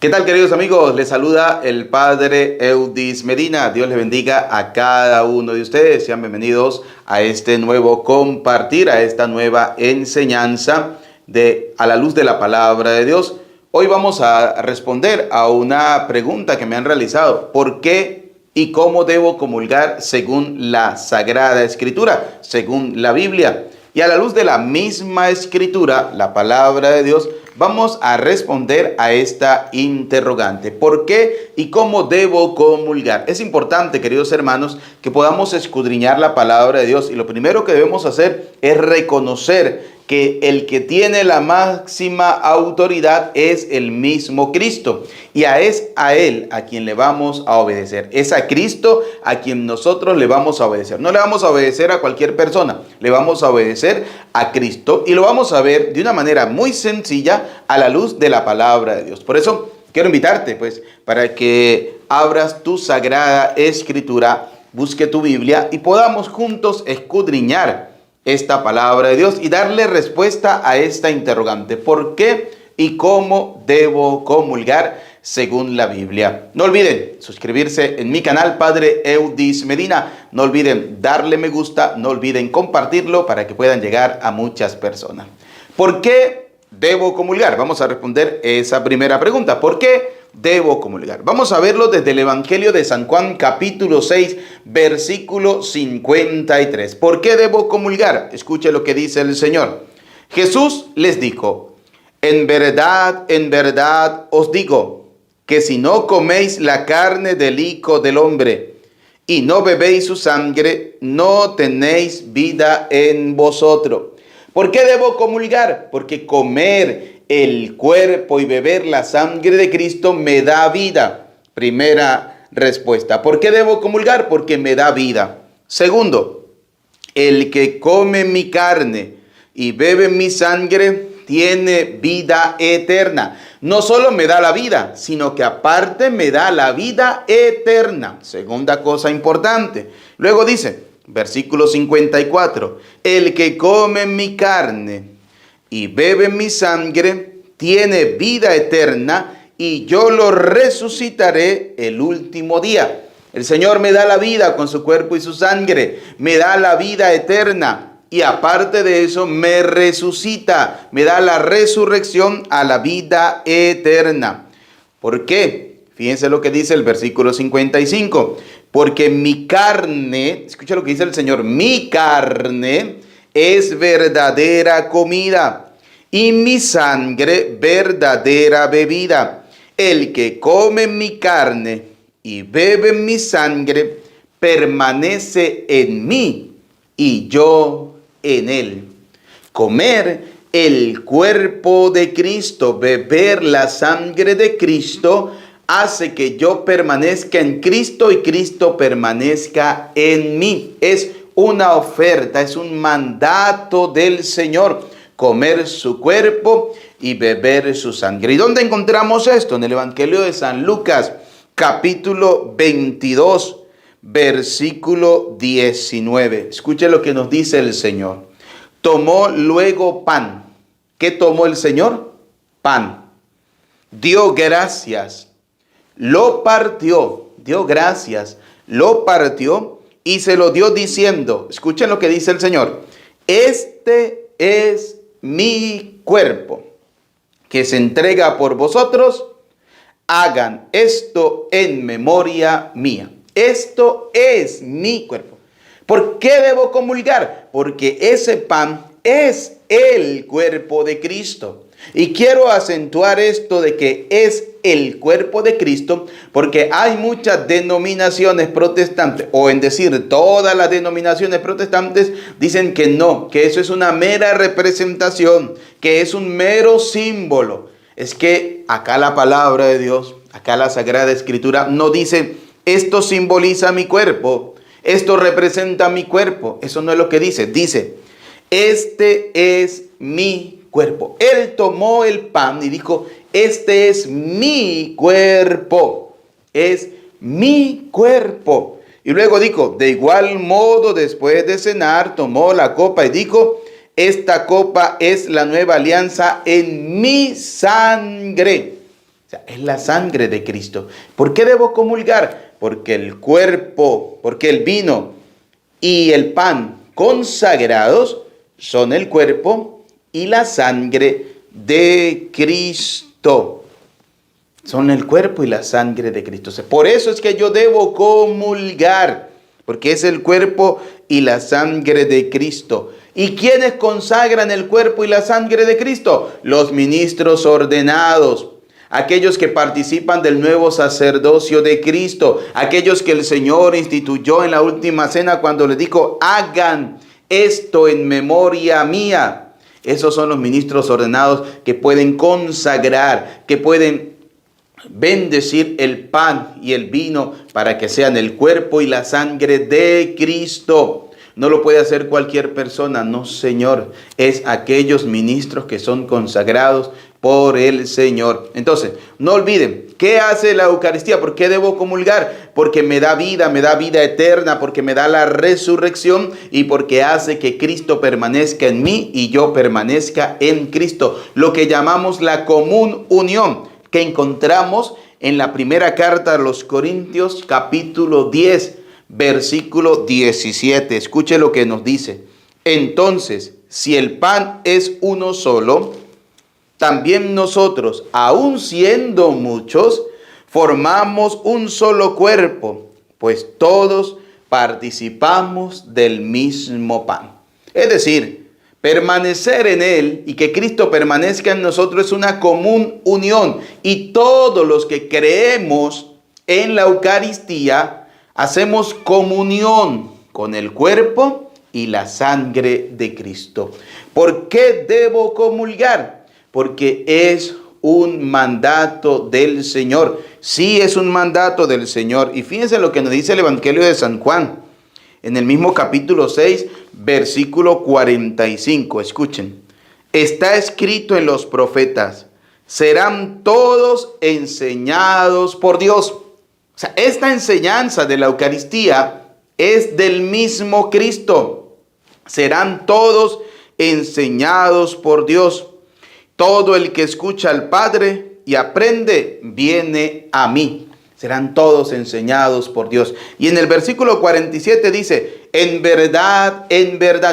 ¿Qué tal, queridos amigos? Les saluda el Padre Eudis Medina. Dios les bendiga a cada uno de ustedes. Sean bienvenidos a este nuevo compartir, a esta nueva enseñanza a la luz de la palabra de Dios. Hoy vamos a responder a una pregunta que me han realizado. ¿Por qué y cómo debo comulgar según la Sagrada Escritura, según la Biblia? Y a la luz de la misma Escritura, la palabra de Dios, vamos a responder a esta interrogante. ¿Por qué y cómo debo comulgar? Es importante, queridos hermanos, que podamos escudriñar la palabra de Dios. Y lo primero que debemos hacer es reconocer que el que tiene la máxima autoridad es el mismo Cristo. Y es a Él a quien le vamos a obedecer. Es a Cristo a quien nosotros le vamos a obedecer. No le vamos a obedecer a cualquier persona. Le vamos a obedecer a Cristo. Y lo vamos a ver de una manera muy sencilla a la luz de la palabra de Dios. Por eso quiero invitarte, pues, para que abras tu Sagrada Escritura, busque tu Biblia y podamos juntos escudriñar esta palabra de Dios y darle respuesta a esta interrogante. ¿Por qué y cómo debo comulgar según la Biblia? No olviden suscribirse en mi canal Padre Eudis Medina. No olviden darle me gusta. No olviden compartirlo para que puedan llegar a muchas personas. ¿Por qué debo comulgar? Vamos a responder esa primera pregunta. ¿Por qué debo comulgar? Vamos a verlo desde el Evangelio de San Juan, capítulo 6, versículo 53. ¿Por qué debo comulgar? Escuche lo que dice el Señor. Jesús les dijo: en verdad os digo, que si no coméis la carne del Hijo del Hombre y no bebéis su sangre, no tenéis vida en vosotros. ¿Por qué debo comulgar? Porque comer el cuerpo y beber la sangre de Cristo me da vida. Primera respuesta. ¿Por qué debo comulgar? Porque me da vida. Segundo, el que come mi carne y bebe mi sangre tiene vida eterna. No solo me da la vida, sino que aparte me da la vida eterna. Segunda cosa importante. Luego dice, versículo 54, el que come mi carne y bebe mi sangre tiene vida eterna y yo lo resucitaré el último día. El Señor me da la vida con su cuerpo y su sangre, me da la vida eterna. Y aparte de eso, me resucita, me da la resurrección a la vida eterna. ¿Por qué? Fíjense lo que dice el versículo 55. Porque mi carne, escucha lo que dice el Señor, mi carne es verdadera comida y mi sangre verdadera bebida. El que come mi carne y bebe mi sangre permanece en mí y yo en él. Comer el cuerpo de Cristo, beber la sangre de Cristo, hace que yo permanezca en Cristo y Cristo permanezca en mí. Es una oferta, es un mandato del Señor, comer su cuerpo y beber su sangre. ¿Y dónde encontramos esto? En el Evangelio de San Lucas, capítulo 22, versículo 19. Escuche lo que nos dice el Señor. Tomó luego pan. ¿Qué tomó el Señor? Pan. Dio gracias. Lo partió. Dio gracias. Lo partió y se lo dio diciendo. Escuchen lo que dice el Señor. Este es mi cuerpo, que se entrega por vosotros. Hagan esto en memoria mía. Esto es mi cuerpo. ¿Por qué debo comulgar? Porque ese pan es el cuerpo de Cristo. Y quiero acentuar esto de que es el cuerpo de Cristo, porque hay muchas denominaciones protestantes, o en decir todas las denominaciones protestantes, dicen que no, que eso es una mera representación, que es un mero símbolo. Es que acá la palabra de Dios, acá la Sagrada Escritura no dice: esto simboliza mi cuerpo, esto representa mi cuerpo. Eso no es lo que dice. Dice: este es mi cuerpo. Él tomó el pan y dijo: este es mi cuerpo. Es mi cuerpo. Y luego dijo: de igual modo, después de cenar, tomó la copa y dijo: esta copa es la nueva alianza en mi sangre. O sea, es la sangre de Cristo. ¿Por qué debo comulgar? Porque el cuerpo, porque el vino y el pan consagrados son el cuerpo y la sangre de Cristo. Son el cuerpo y la sangre de Cristo. Por eso es que yo debo comulgar, porque es el cuerpo y la sangre de Cristo. ¿Y quiénes consagran el cuerpo y la sangre de Cristo? Los ministros ordenados, aquellos que participan del nuevo sacerdocio de Cristo, aquellos que el Señor instituyó en la última cena cuando les dijo, hagan esto en memoria mía. Esos son los ministros ordenados que pueden consagrar, que pueden bendecir el pan y el vino para que sean el cuerpo y la sangre de Cristo. No lo puede hacer cualquier persona, no, Señor. Es aquellos ministros que son consagrados por el Señor. Entonces, no olviden, ¿qué hace la Eucaristía? ¿Por qué debo comulgar? Porque me da vida eterna, porque me da la resurrección y porque hace que Cristo permanezca en mí y yo permanezca en Cristo. Lo que llamamos la común unión, que encontramos en la primera carta a los Corintios, capítulo 10, versículo 17. Escuche lo que nos dice. Entonces, si el pan es uno solo, también nosotros, aun siendo muchos, formamos un solo cuerpo, pues todos participamos del mismo pan. Es decir, permanecer en Él y que Cristo permanezca en nosotros es una común unión. Y todos los que creemos en la Eucaristía hacemos comunión con el cuerpo y la sangre de Cristo. ¿Por qué debo comulgar? Porque es un mandato del Señor. Sí, es un mandato del Señor. Y fíjense lo que nos dice el Evangelio de San Juan. En el mismo capítulo 6, versículo 45. Escuchen. Está escrito en los profetas, serán todos enseñados por Dios. O sea, esta enseñanza de la Eucaristía es del mismo Cristo. Serán todos enseñados por Dios. Todo el que escucha al Padre y aprende, viene a mí. Serán todos enseñados por Dios. Y en el versículo 47 dice, en verdad,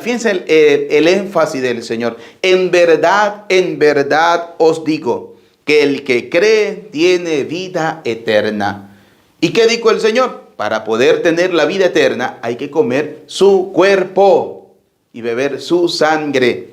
fíjense el énfasis del Señor. En verdad os digo, que el que cree tiene vida eterna. ¿Y qué dijo el Señor? Para poder tener la vida eterna hay que comer su cuerpo y beber su sangre.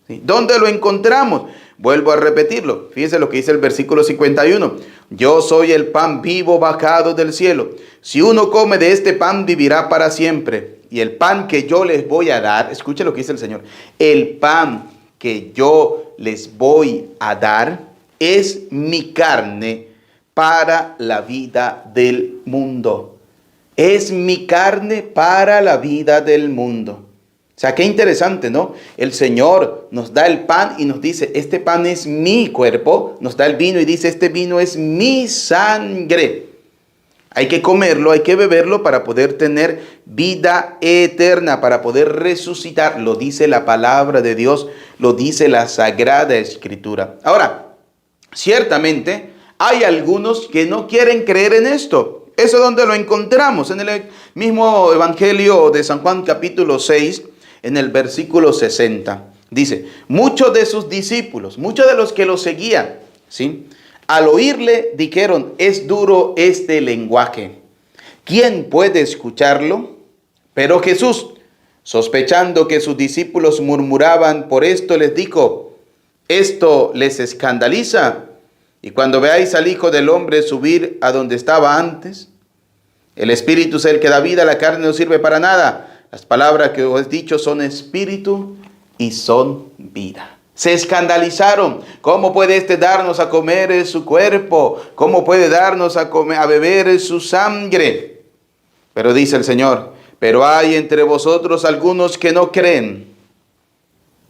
¿Sí? ¿Dónde lo encontramos? Vuelvo a repetirlo. Fíjense lo que dice el versículo 51. Yo soy el pan vivo bajado del cielo. Si uno come de este pan, vivirá para siempre. Y el pan que yo les voy a dar, escuche lo que dice el Señor. El pan que yo les voy a dar es mi carne para la vida del mundo. Es mi carne para la vida del mundo. O sea, qué interesante, ¿no? El Señor nos da el pan y nos dice, este pan es mi cuerpo. Nos da el vino y dice, este vino es mi sangre. Hay que comerlo, hay que beberlo para poder tener vida eterna, para poder resucitar. Lo dice la palabra de Dios, lo dice la Sagrada Escritura. Ahora, ciertamente hay algunos que no quieren creer en esto. ¿Eso es donde lo encontramos? En el mismo Evangelio de San Juan, capítulo 6, en el versículo 60, dice, muchos de sus discípulos, muchos de los que lo seguían, ¿sí?, al oírle dijeron, es duro este lenguaje, ¿quién puede escucharlo? Pero Jesús, sospechando que sus discípulos murmuraban por esto, les dijo, ¿esto les escandaliza? Y cuando veáis al Hijo del Hombre subir a donde estaba antes, el Espíritu es el que da vida, la carne no sirve para nada. Las palabras que os he dicho son espíritu y son vida. Se escandalizaron. ¿Cómo puede este darnos a comer su cuerpo? ¿Cómo puede darnos a beber su sangre? Pero dice el Señor, pero hay entre vosotros algunos que no creen.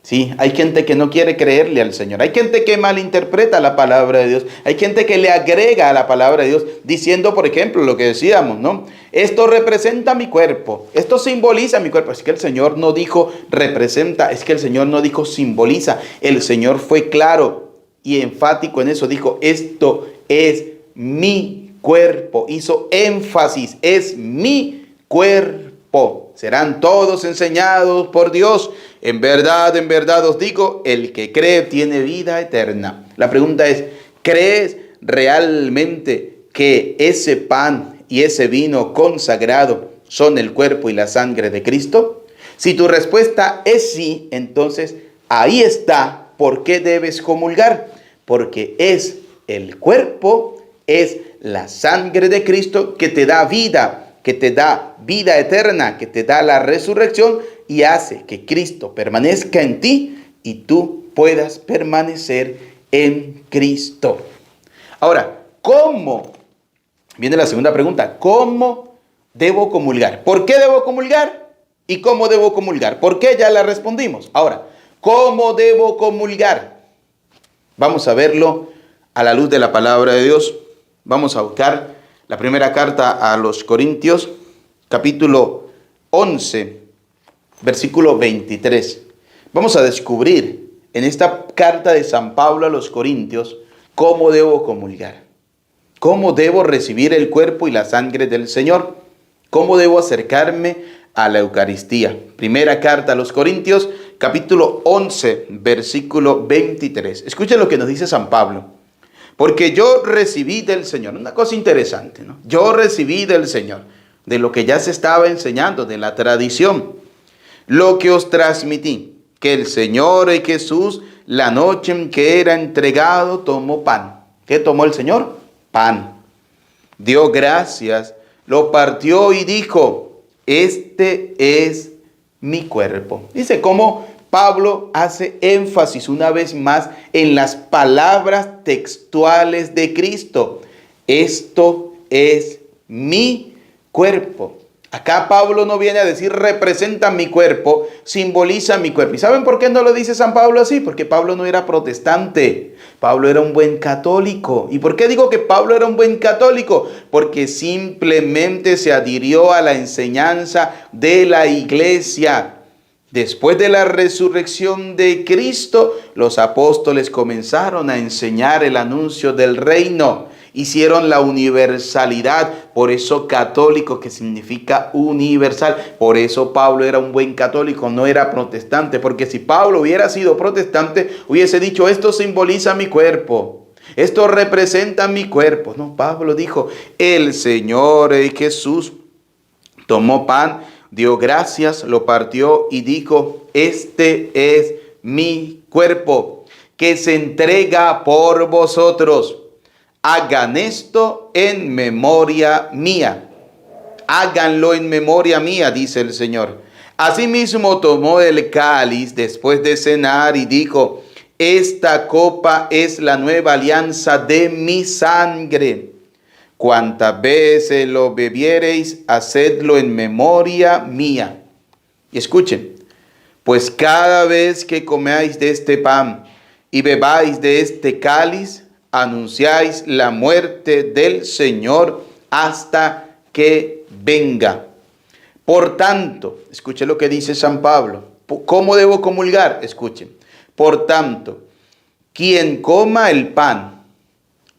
Sí, hay gente que no quiere creerle al Señor. Hay gente que malinterpreta la palabra de Dios. Hay gente que le agrega a la palabra de Dios diciendo, por ejemplo, lo que decíamos, ¿no? Esto representa mi cuerpo. Esto simboliza mi cuerpo. Es que el Señor no dijo representa. Es que el Señor no dijo simboliza. El Señor fue claro y enfático en eso. Dijo, esto es mi cuerpo. Hizo énfasis, es mi cuerpo. Serán todos enseñados por Dios. En verdad os digo, el que cree tiene vida eterna. La pregunta es, ¿crees realmente que ese pan y ese vino consagrado son el cuerpo y la sangre de Cristo? Si tu respuesta es sí, entonces ahí está por qué debes comulgar. Porque es el cuerpo, es la sangre de Cristo que te da vida, que te da vida eterna, que te da la resurrección y hace que Cristo permanezca en ti y tú puedas permanecer en Cristo. Ahora, ¿cómo? Viene la segunda pregunta. ¿Cómo debo comulgar? ¿Por qué debo comulgar? ¿Y cómo debo comulgar? ¿Por qué? Ya la respondimos. Ahora, ¿cómo debo comulgar? Vamos a verlo a la luz de la palabra de Dios. Vamos a buscar la primera carta a los Corintios, capítulo 11, versículo 23. Vamos a descubrir en esta carta de San Pablo a los Corintios cómo debo comulgar, cómo debo recibir el cuerpo y la sangre del Señor, cómo debo acercarme a la Eucaristía. Primera carta a los Corintios, capítulo 11, versículo 23. Escuchen lo que nos dice San Pablo. Porque yo recibí del Señor, una cosa interesante, ¿no? Yo recibí del Señor, de lo que ya se estaba enseñando, de la tradición, lo que os transmití, que el Señor Jesús, la noche en que era entregado, tomó pan. ¿Qué tomó el Señor? Pan. Dio gracias, lo partió y dijo, este es mi cuerpo. Dice cómo Pablo hace énfasis una vez más en las palabras textuales de Cristo. Esto es mi cuerpo. Acá Pablo no viene a decir representa mi cuerpo, simboliza mi cuerpo. ¿Y saben por qué no lo dice San Pablo así? Porque Pablo no era protestante. Pablo era un buen católico. ¿Y por qué digo que Pablo era un buen católico? Porque simplemente se adhirió a la enseñanza de la iglesia. Después de la resurrección de Cristo, los apóstoles comenzaron a enseñar el anuncio del reino. Hicieron la universalidad, por eso católico, que significa universal. Por eso Pablo era un buen católico, no era protestante. Porque si Pablo hubiera sido protestante, hubiese dicho, esto simboliza mi cuerpo. Esto representa mi cuerpo. No, Pablo dijo, el Señor Jesús tomó pan, dio gracias, lo partió y dijo, este es mi cuerpo, que se entrega por vosotros. Hagan esto en memoria mía. Háganlo en memoria mía, dice el Señor. Asimismo tomó el cáliz después de cenar y dijo, esta copa es la nueva alianza de mi sangre. Cuantas veces lo bebiereis, hacedlo en memoria mía. Y escuchen, pues cada vez que comáis de este pan y bebáis de este cáliz, anunciáis la muerte del Señor hasta que venga. Por tanto, escuchen lo que dice San Pablo. ¿Cómo debo comulgar? Escuchen. Por tanto, quien coma el pan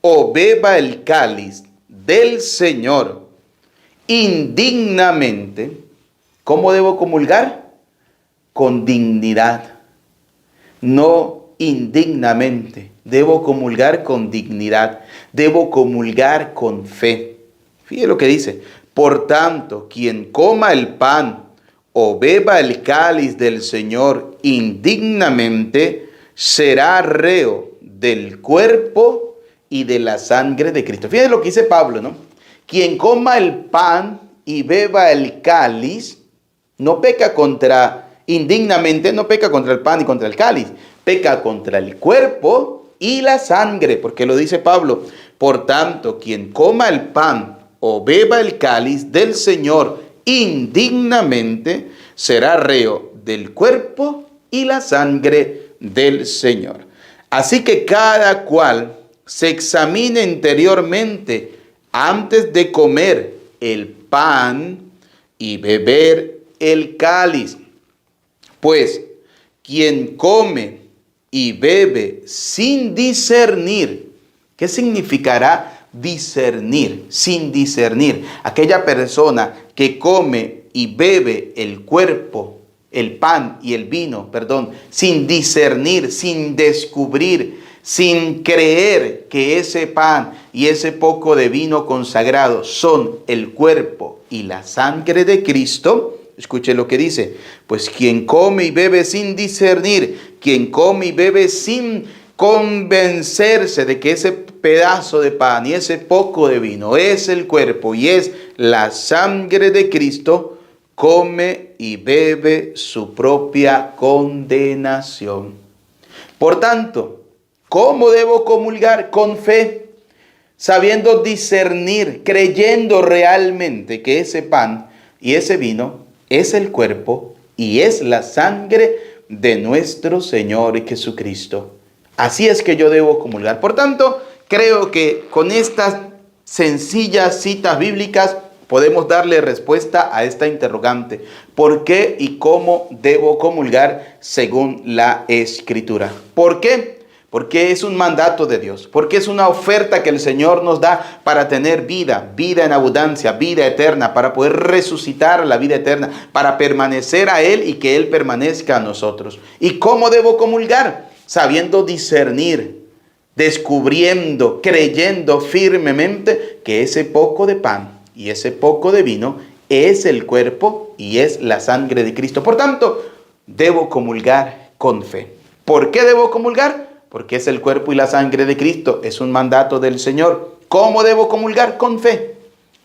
o beba el cáliz del Señor indignamente, ¿cómo debo comulgar? Con dignidad, no indignamente. Debo comulgar con dignidad, debo comulgar con fe. Fíjate lo que dice, por tanto, quien coma el pan o beba el cáliz del Señor indignamente, será reo del cuerpo y de la sangre de Cristo. Fíjense lo que dice Pablo, ¿no? Quien coma el pan y beba el cáliz, no peca indignamente, no peca contra el pan y contra el cáliz, peca contra el cuerpo y la sangre, porque lo dice Pablo. Por tanto, quien coma el pan o beba el cáliz del Señor indignamente, será reo del cuerpo y la sangre del Señor. Así que cada cual se examine interiormente antes de comer el pan y beber el cáliz. Pues quien come y bebe sin discernir ¿Qué significará discernir? Sin discernir. Aquella persona que come y bebe el cuerpo, el pan y el vino, sin discernir, sin descubrir, sin creer que ese pan y ese poco de vino consagrado son el cuerpo y la sangre de Cristo. Escuche lo que dice: pues quien come y bebe sin discernir, quien come y bebe sin convencerse de que ese pedazo de pan y ese poco de vino es el cuerpo y es la sangre de Cristo, come y bebe su propia condenación. Por tanto, ¿cómo debo comulgar? Con fe, sabiendo discernir, creyendo realmente que ese pan y ese vino es el cuerpo y es la sangre de nuestro Señor Jesucristo. Así es que yo debo comulgar. Por tanto, creo que con estas sencillas citas bíblicas podemos darle respuesta a esta interrogante: ¿por qué y cómo debo comulgar según la Escritura? ¿Por qué? Porque es un mandato de Dios, porque es una oferta que el Señor nos da para tener vida, vida en abundancia, vida eterna, para poder resucitar la vida eterna, para permanecer a Él y que Él permanezca a nosotros. ¿Y cómo debo comulgar? Sabiendo discernir, descubriendo, creyendo firmemente que ese poco de pan y ese poco de vino es el cuerpo y es la sangre de Cristo. Por tanto, debo comulgar con fe. ¿Por qué debo comulgar? Porque es el cuerpo y la sangre de Cristo. Es un mandato del Señor. ¿Cómo debo comulgar? Con fe.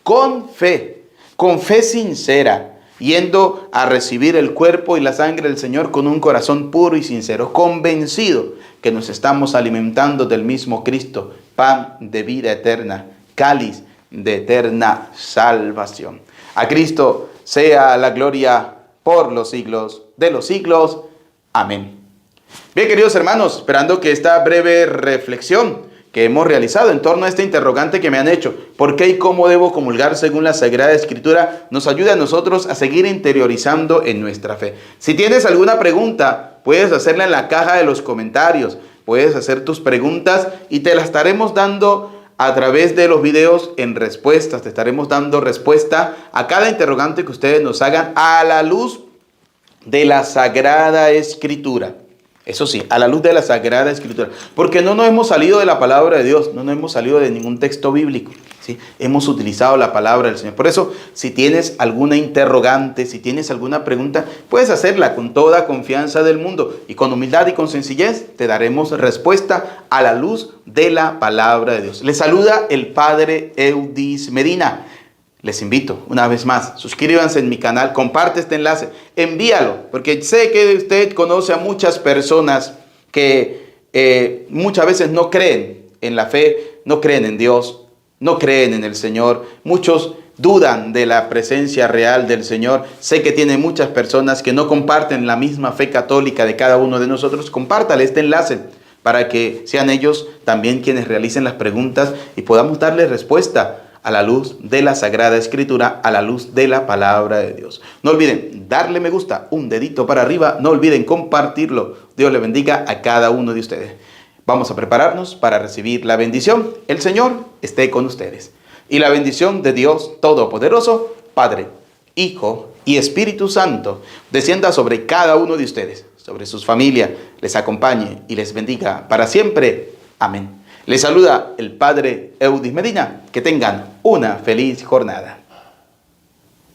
Con fe sincera, yendo a recibir el cuerpo y la sangre del Señor con un corazón puro y sincero, convencido que nos estamos alimentando del mismo Cristo, pan de vida eterna, cáliz de eterna salvación. A Cristo sea la gloria por los siglos de los siglos. Amén. Bien, queridos hermanos, esperando que esta breve reflexión que hemos realizado en torno a este interrogante que me han hecho, ¿por qué y cómo debo comulgar según la Sagrada Escritura?, nos ayude a nosotros a seguir interiorizando en nuestra fe. Si tienes alguna pregunta, puedes hacerla en la caja de los comentarios, puedes hacer tus preguntas y te las estaremos dando a través de los videos en respuestas. Te estaremos dando respuesta a cada interrogante que ustedes nos hagan a la luz de la Sagrada Escritura. Eso sí, a la luz de la Sagrada Escritura. Porque no nos hemos salido de la palabra de Dios, no nos hemos salido de ningún texto bíblico, ¿sí? Hemos utilizado la palabra del Señor. Por eso, si tienes alguna interrogante, si tienes alguna pregunta, puedes hacerla con toda confianza del mundo. Y con humildad y con sencillez te daremos respuesta a la luz de la palabra de Dios. Les saluda el Padre Eudis Medina. Les invito una vez más, suscríbanse en mi canal, comparte este enlace, envíalo, porque sé que usted conoce a muchas personas que muchas veces no creen en la fe, no creen en Dios, no creen en el Señor. Muchos dudan de la presencia real del Señor. Sé que tiene muchas personas que no comparten la misma fe católica de cada uno de nosotros. Compártale este enlace para que sean ellos también quienes realicen las preguntas y podamos darle respuesta a la luz de la Sagrada Escritura, a la luz de la palabra de Dios. No olviden darle me gusta, un dedito para arriba, no olviden compartirlo. Dios le bendiga a cada uno de ustedes. Vamos a prepararnos para recibir la bendición. El Señor esté con ustedes. Y la bendición de Dios Todopoderoso, Padre, Hijo y Espíritu Santo, descienda sobre cada uno de ustedes, sobre sus familias, les acompañe y les bendiga para siempre. Amén. Les saluda el Padre Eudis Medina. Que tengan una feliz jornada.